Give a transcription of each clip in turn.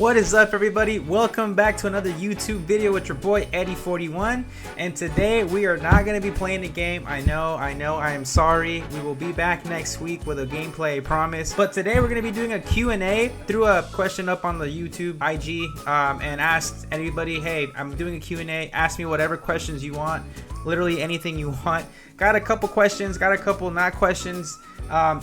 What is up, everybody? Welcome back to another YouTube video with your boy Eddie41, and today we are not going to be playing the game. I know, I am sorry. We will be back next week with a gameplay, I promise. But today we're going to be doing a Q&A. Threw a question up on the YouTube IG and asked everybody, hey, I'm doing a Q&A. Ask me whatever questions you want, literally anything you want. Got a couple questions, got a couple not questions.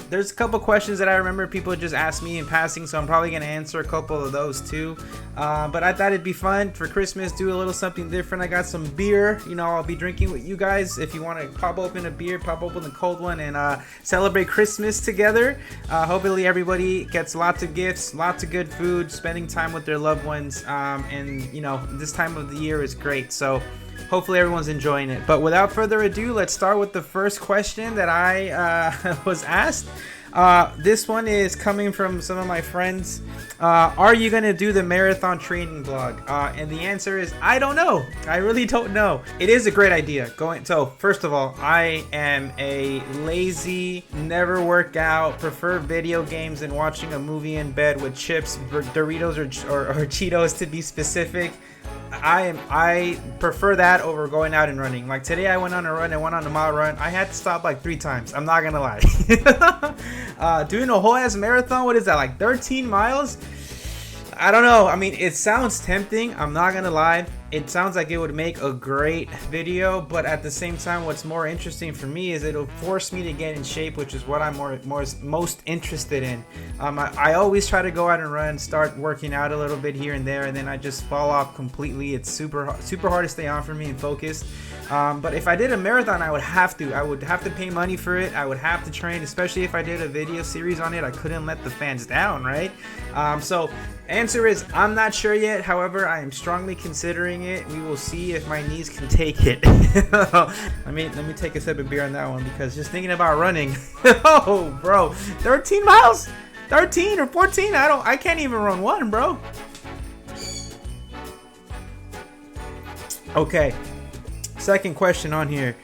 There's a couple questions that I remember people just asked me in passing, so I'm probably going to answer a couple of those too. But I thought it'd be fun for Christmas, do a little something different. I got some beer, you know, I'll be drinking with you guys. If you want to pop open a beer, pop open the cold one, and celebrate Christmas together. Hopefully everybody gets lots of gifts, lots of good food, spending time with their loved ones, and you know, this time of the year is great. So hopefully everyone's enjoying it. But without further ado, let's start with the first question that I was asked. This one is coming from some of my friends. Are you gonna do the marathon training vlog? And the answer is I don't know. I really don't know. It is a great idea. So first of all, I am a lazy, never work out, prefer video games and watching a movie in bed with chips, Doritos or Cheetos to be specific. I prefer that over going out and running. Like today I went on a run, I went on a mile run. I had to stop like 3 times. I'm not gonna lie. Doing a whole ass marathon, what is that, like 13 miles? I don't know. I mean, it sounds tempting. I'm not gonna lie. It sounds like it would make a great video, but at the same time, what's more interesting for me is it'll force me to get in shape, which is what I'm most interested in. I always try to go out and run, start working out a little bit here and there, and then I just fall off completely. It's super hard to stay on for me and focused. But if I did a marathon, I would have to pay money for it. I would have to train, especially if I did a video series on it. I couldn't let the fans down, right? So answer is I'm not sure yet. However, I am strongly considering it. We will see if my knees can take it. let me take a sip of beer on that one, because just thinking about running, oh bro, 13 miles, 13 or 14, I can't even run one, bro. Okay, second question on here.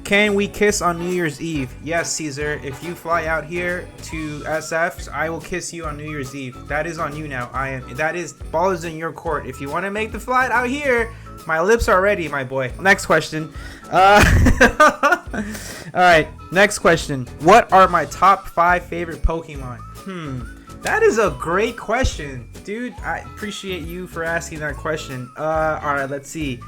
Can we kiss on New Year's Eve? Yes, Caesar. If you fly out here to SF, I will kiss you on New Year's Eve. That is on you now. That is, ball is in your court. If you want to make the flight out here, my lips are ready, my boy. Next question. All right, next question. What are my top 5 favorite Pokemon? That is a great question, dude. I appreciate you for asking that question. All right, let's see.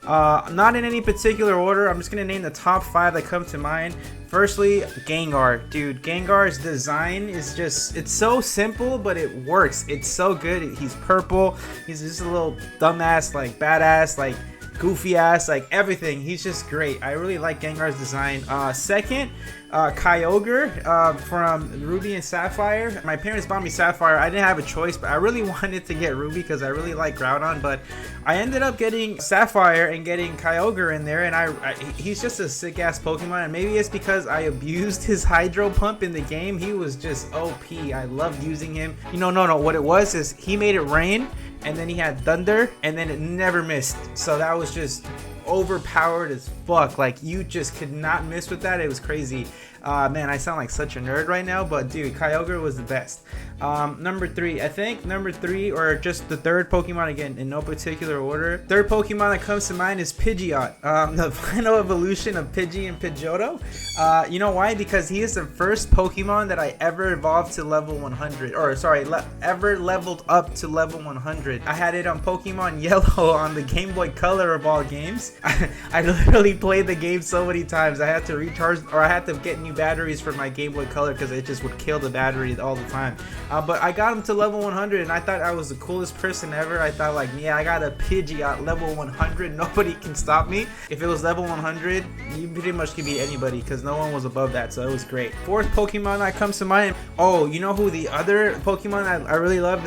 Not in any particular order. I'm just gonna name the top 5 that come to mind. Firstly, Gengar. Dude, Gengar's design is just, it's so simple, but it works. It's so good. He's purple. He's just a little dumbass, like badass, like goofy ass, like everything. He's just great. I really like Gengar's design. Second, Kyogre from Ruby and Sapphire. My parents bought me Sapphire. I didn't have a choice, but I really wanted to get Ruby because I really like Groudon, but I ended up getting Sapphire and getting Kyogre in there, and he's just a sick ass Pokemon, and maybe it's because I abused his Hydro Pump in the game. He was just OP. I loved using him. You know, no, what it was is he made it rain, and then he had thunder, and then it never missed. So that was just overpowered as fuck. Like, you just could not miss with that. It was crazy. Man, I sound like such a nerd right now, but dude, Kyogre was the best. Number 3, I think number 3, or just the third Pokemon, again in no particular order. Third Pokemon that comes to mind is Pidgeot, the final evolution of Pidgey and Pidgeotto. You know why? Because he is the first Pokemon that I ever evolved to level 100, or sorry, ever leveled up to level 100. I had it on Pokemon Yellow on the Game Boy Color of all games. I literally played the game so many times. I had to recharge, or I had to get new batteries for my Game Boy Color because it just would kill the battery all the time. But I got him to level 100, and I thought I was the coolest person ever. I thought, like, yeah, I got a Pidgeot level 100. Nobody can stop me. If it was level 100, you pretty much could beat anybody because no one was above that, so it was great. Fourth Pokemon that comes to mind. Oh, you know who the other Pokemon I really love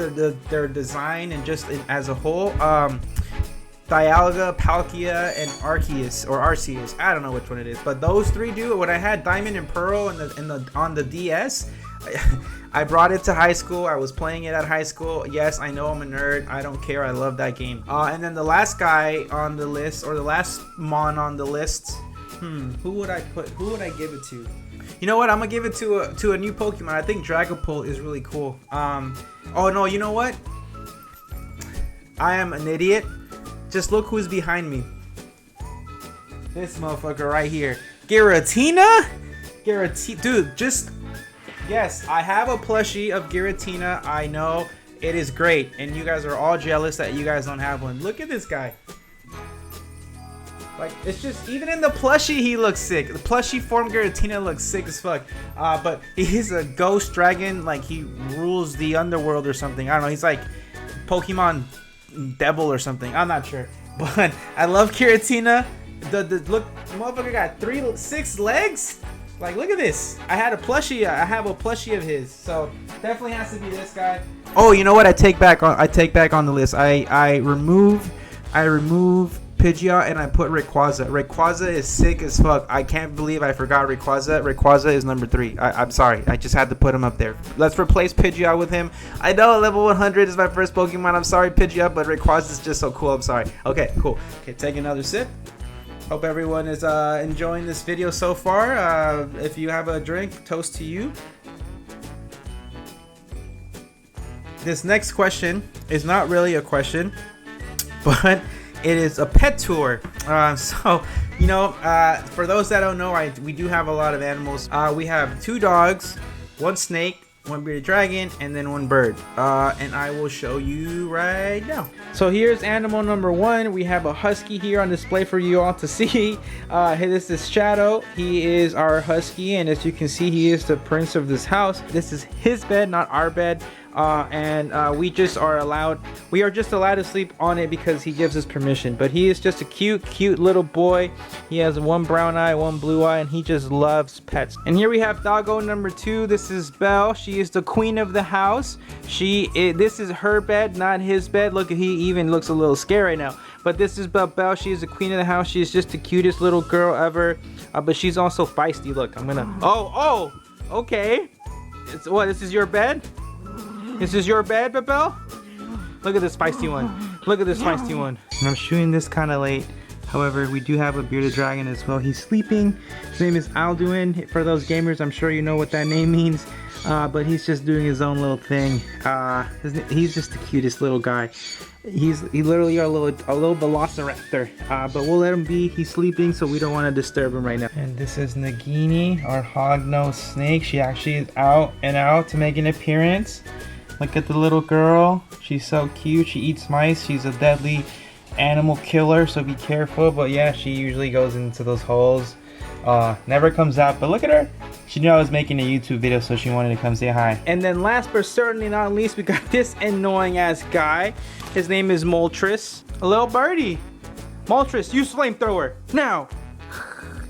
their design and just as a whole? Dialga, Palkia, and Arceus. I don't know which one it is, but those 3 do. When I had Diamond and Pearl on the DS, I brought it to high school. I was playing it at high school. Yes, I know I'm a nerd. I don't care. I love that game. And then the last guy on the list, or the last Mon on the list, who would I give it to? You know what? I'm gonna give it to a new Pokemon. I think Dragapult is really cool. Oh no, you know what? I am an idiot. Just look who's behind me. This motherfucker right here. Giratina? Dude, just... Yes, I have a plushie of Giratina. I know it is great. And you guys are all jealous that you guys don't have one. Look at this guy. Like, it's just, even in the plushie, he looks sick. The plushie form Giratina looks sick as fuck. But he's a ghost dragon. Like, he rules the underworld or something. I don't know. He's like Pokemon Devil or something. I'm not sure. But I love Giratina. The look, the motherfucker got 6 legs. Like, look at this. I have a plushie of his. So definitely has to be this guy. Oh, you know what? I take back on the list. I remove Pidgeot and I put Rayquaza. Rayquaza is sick as fuck. I can't believe I forgot Rayquaza. Rayquaza is number 3. I'm sorry. I just had to put him up there. Let's replace Pidgeot with him. I know level 100 is my first Pokemon. I'm sorry, Pidgeot, but Rayquaza is just so cool. I'm sorry. Okay, cool. Okay, take another sip. Hope everyone is enjoying this video so far. If you have a drink, toast to you. This next question is not really a question, but it is a pet tour. So, you know, for those that don't know, we do have a lot of animals. We have 2 dogs, 1 snake, 1 bearded dragon, and then 1 bird. And I will show you right now. So here's animal number 1. We have a husky here on display for you all to see. This is Shadow. He is our husky, and as you can see, he is the prince of this house. This is his bed, not our bed. We are just allowed to sleep on it because he gives us permission. But he is just a cute little boy. He has 1 brown eye, 1 blue eye, and he just loves pets. And here we have doggo number 2. This is Belle. She is the queen of the house. This is her bed, not his bed. Look, he even looks a little scared right now. But this is Belle. She is the queen of the house. She is just the cutest little girl ever. But she's also feisty. Look, I'm gonna. Oh, okay. This is your bed? This is your bed, Belle? Look at this feisty one. Look at this feisty one. And I'm shooting this kind of late. However, we do have a bearded dragon as well. He's sleeping. His name is Alduin. For those gamers, I'm sure you know what that name means. But he's just doing his own little thing. He's just the cutest little guy. He's literally a little velociraptor. But we'll let him be. He's sleeping, so we don't want to disturb him right now. And this is Nagini, our hog-nosed snake. She actually is out and out to make an appearance. Look at the little girl. She's so cute. She eats mice. She's a deadly animal killer, so be careful. But yeah, she usually goes into those holes. Never comes out. But look at her. She knew I was making a YouTube video, so she wanted to come say hi. And then last but certainly not least, we got this annoying ass guy. His name is Moltres. A little birdie. Moltres, use flamethrower now.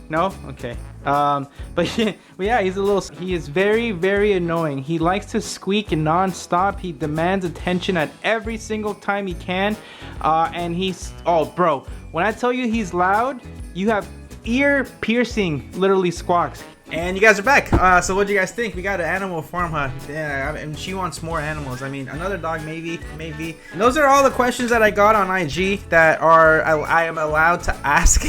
No? Okay. But yeah, he is very annoying. He likes to squeak non-stop. He demands attention at every single time he can. And oh bro, when I tell you he's loud, you have ear-piercing literally squawks. And you guys are back. So what do you guys think? We got an animal farm, huh? Yeah, and she wants more animals. I mean, another dog, maybe. And those are all the questions that I got on IG that I am allowed to ask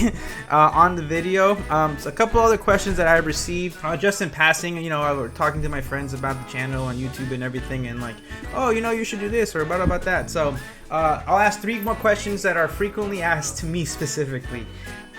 on the video. So a couple other questions that I received just in passing. You know, I was talking to my friends about the channel on YouTube and everything, and like, oh, you know, you should do this or about that. So I'll ask 3 more questions that are frequently asked to me specifically.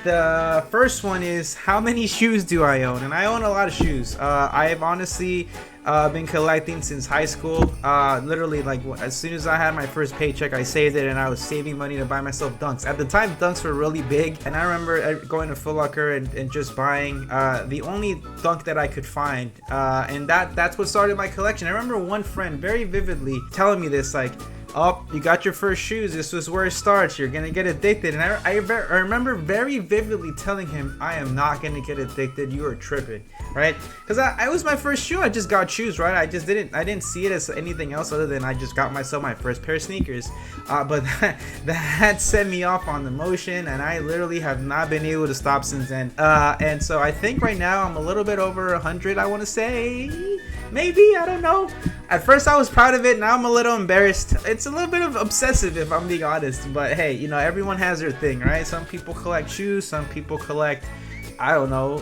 The first one is, how many shoes do I own? And I own a lot of shoes. I have honestly been collecting since high school. Literally, like, as soon as I had my first paycheck, I saved it, and I was saving money to buy myself Dunks. At the time, Dunks were really big, and I remember going to Foot Locker and just buying the only Dunk that I could find. And that's what started my collection. I remember one friend very vividly telling me this, like, oh, you got your first shoes. This was where it starts. You're gonna get addicted. And I remember very vividly telling him, I am not gonna get addicted. You are tripping, right? Because I was my first shoe. I just got shoes, right? I didn't see it as anything else other than I just got myself my first pair of sneakers. But that set me off on the motion, and I literally have not been able to stop since then. And so I think right now I'm a little bit over 100. I want to say, maybe, I don't know. At first I was proud of it. Now I'm a little embarrassed. It's a little bit of obsessive, if I'm being honest. But hey, you know, everyone has their thing, right? Some people collect shoes. Some people collect, I don't know,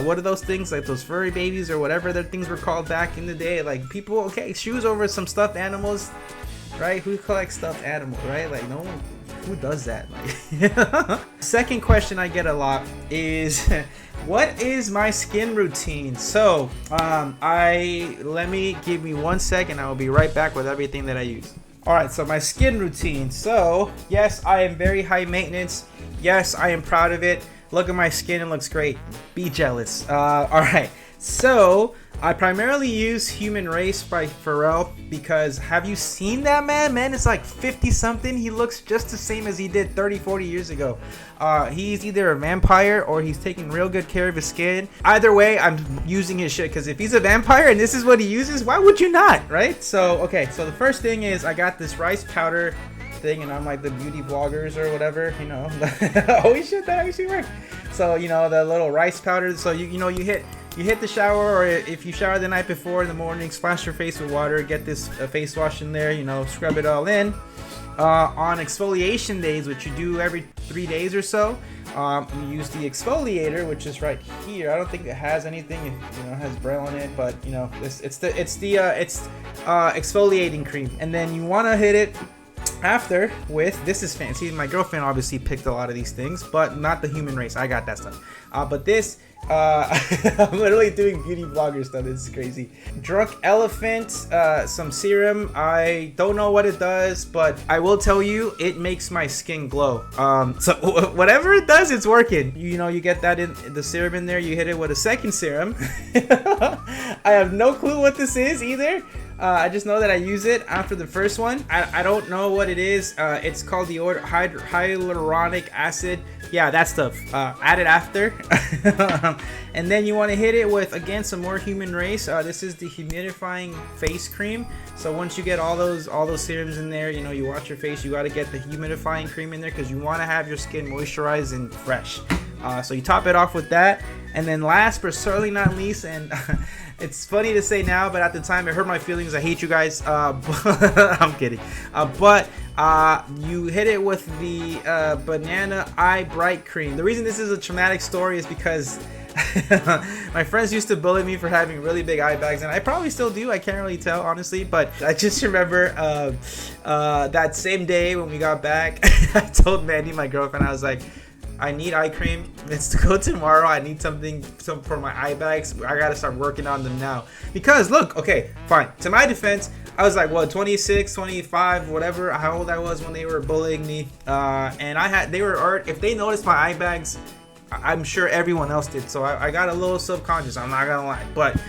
what are those things, like those furry babies or whatever their things were called back in the day. Like, people, okay, shoes over some stuffed animals. right? Who collects stuffed animals, right? Like, no one, who does that? Like, second question I get a lot is, what is my skin routine? So, let me give me 1 second. I will be right back with everything that I use. All right, so my skin routine. So, yes, I am very high maintenance. Yes, I am proud of it. Look at my skin, it looks great. Be jealous. All right, so I primarily use Human Race by Pharrell because have you seen that man? Man, it's like 50 something. He looks just the same as he did 30-40 years ago. He's either a vampire or he's taking real good care of his skin. Either way, I'm using his shit because if he's a vampire and this is what he uses, why would you not, right? So, okay, so the first thing is I got this rice powder thing, and I'm like the beauty vloggers or whatever, you know. Holy shit, that actually worked. So, you know, the little rice powder. So you hit the shower, or if you shower the night before in the morning, splash your face with water, get this face wash in there, you know, scrub it all in. On exfoliation days, which you do every 3 days or so, you use the exfoliator, which is right here. I don't think it has anything, you know, it has Braille on it, but you know, it's exfoliating cream, and then you want to hit it after with, this is fancy, my girlfriend obviously picked a lot of these things, but not the Human Race. I got that stuff, but this I'm literally doing beauty vlogger stuff. This is crazy. Drunk Elephant, some serum. I don't know what it does, but I will tell you it makes my skin glow. So whatever it does, it's working. You know, you get that in the serum in there, you hit it with a second serum. I have no clue what this is either. I just know that I use it after the first one. I don't know what it is. It's called the hyaluronic acid. Yeah, that stuff. Add it after. And then you want to hit it with, again, some more Human Race. This is the humidifying face cream. So once you get all those serums in there, you know, you wash your face, you got to get the humidifying cream in there because you want to have your skin moisturized and fresh. So you top it off with that. And then last but certainly not least, and it's funny to say now, but at the time it hurt my feelings. I hate you guys. I'm kidding. But you hit it with the Banana Eye Bright Cream. The reason this is a traumatic story is because my friends used to bully me for having really big eye bags, and I probably still do. I can't really tell, honestly, but I just remember that same day when we got back, I told Mandy, my girlfriend, I was like, I need eye cream. It's to go tomorrow. I need some for my eye bags. I gotta start working on them now. Because look, okay, fine. To my defense, I was like, what, 26, 25, whatever, how old I was when they were bullying me. And if they noticed my eye bags, I'm sure everyone else did. So I got a little subconscious, I'm not gonna lie. But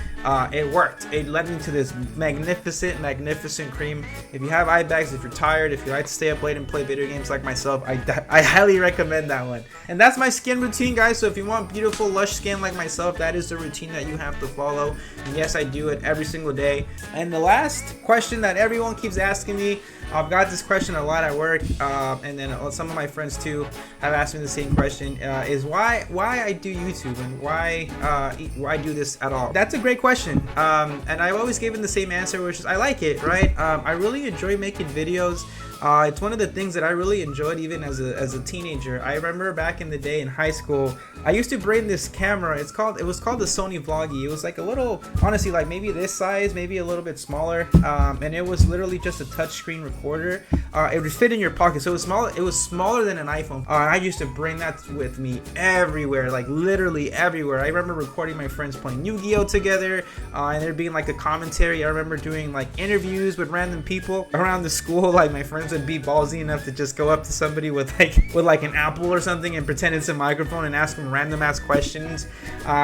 it worked. It led me to this magnificent cream. If you have eye bags, if you're tired, if you like to stay up late and play video games like myself, I highly recommend that one. And that's my skin routine, guys. So if you want beautiful, lush skin like myself, that is the routine that you have to follow. And yes, I do it every single day. And the last question that everyone keeps asking me, I've got this question a lot at work, and then some of my friends too have asked me the same question, is why I do YouTube and why I do this at all. That's a great question, and I've always given the same answer, which is I like it, right? I really enjoy making videos. It's one of the things that I really enjoyed even as a teenager. I remember back in the day in high school, I used to bring this camera. It was called the Sony Vloggie. It was like a little, honestly, like maybe this size, maybe a little bit smaller, and it was literally just a touchscreen recorder. It would fit in your pocket, so it was small. It was smaller than an iPhone. I used to bring that with me everywhere, like literally everywhere. I remember recording my friends playing Yu-Gi-Oh together, and there being like a commentary. I remember doing like interviews with random people around the school. Like my friends would be ballsy enough to just go up to somebody with like an apple or something and pretend it's a microphone and ask them random ass questions.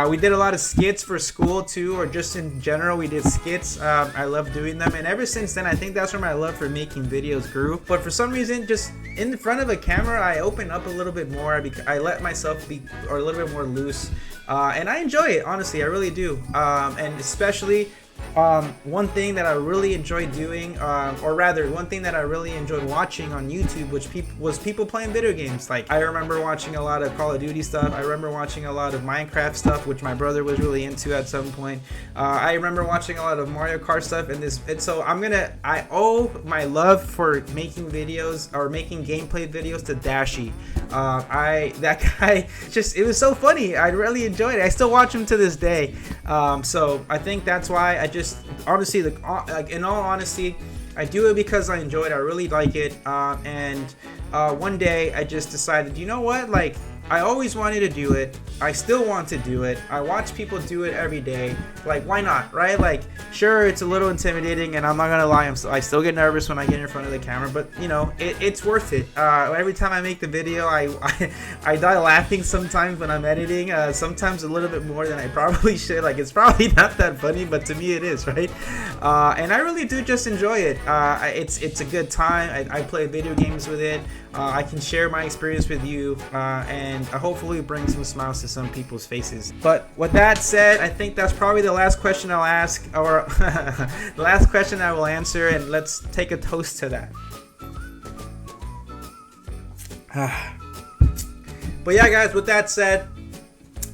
We did a lot of skits for school too, or just in general we did skits. I love doing them, and ever since then I think that's where my love for making videos grew. But for some reason, just in front of a camera, I open up a little bit more. I let myself be a little bit more loose, and I enjoy it, honestly. I really do. And especially one thing that I really enjoyed doing, or rather one thing that I really enjoyed watching on YouTube, which was people playing video games. Like I remember watching a lot of Call of Duty stuff. I remember watching a lot of Minecraft stuff, which my brother was really into at some point. I remember watching a lot of Mario Kart stuff, and so I owe my love for making videos or making gameplay videos to Dashi. That guy, it was so funny. I really enjoyed it. I still watch him to this day. So I think that's why I just honestly, like in all honesty, I do it because I enjoy it. I really like it. And one day I just decided, you know what, like, I always wanted to do it. I still want to do it. I watch people do it every day. Like, why not, right? Like, sure, it's a little intimidating, and I'm not gonna lie, I still get nervous when I get in front of the camera, but you know, it's worth it. Every time I make the video, I die laughing sometimes when I'm editing. Sometimes a little bit more than I probably should. Like, it's probably not that funny, but to me it is, right? And I really do just enjoy it. It's a good time. I play video games with it. I can share my experience with you, and hopefully bring some smiles to some people's faces. But with that said, I think that's probably the last question I'll ask, or the last question I will answer, and let's take a toast to that. But yeah, guys, with that said,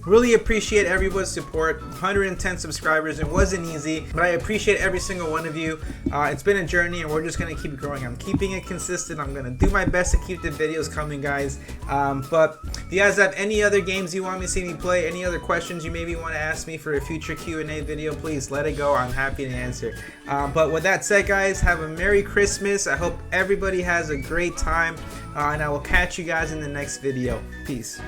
really appreciate everyone's support. 110 subscribers. It wasn't easy, but I appreciate every single one of you. It's been a journey, and we're just gonna keep growing. I'm keeping it consistent. I'm gonna do my best to keep the videos coming, guys. But if you guys have any other games you want me to see me play, any other questions you maybe want to ask me for a future Q&A video, please let it go. I'm happy to answer. But with that said, guys, have a Merry Christmas. I hope everybody has a great time, and I will catch you guys in the next video. Peace.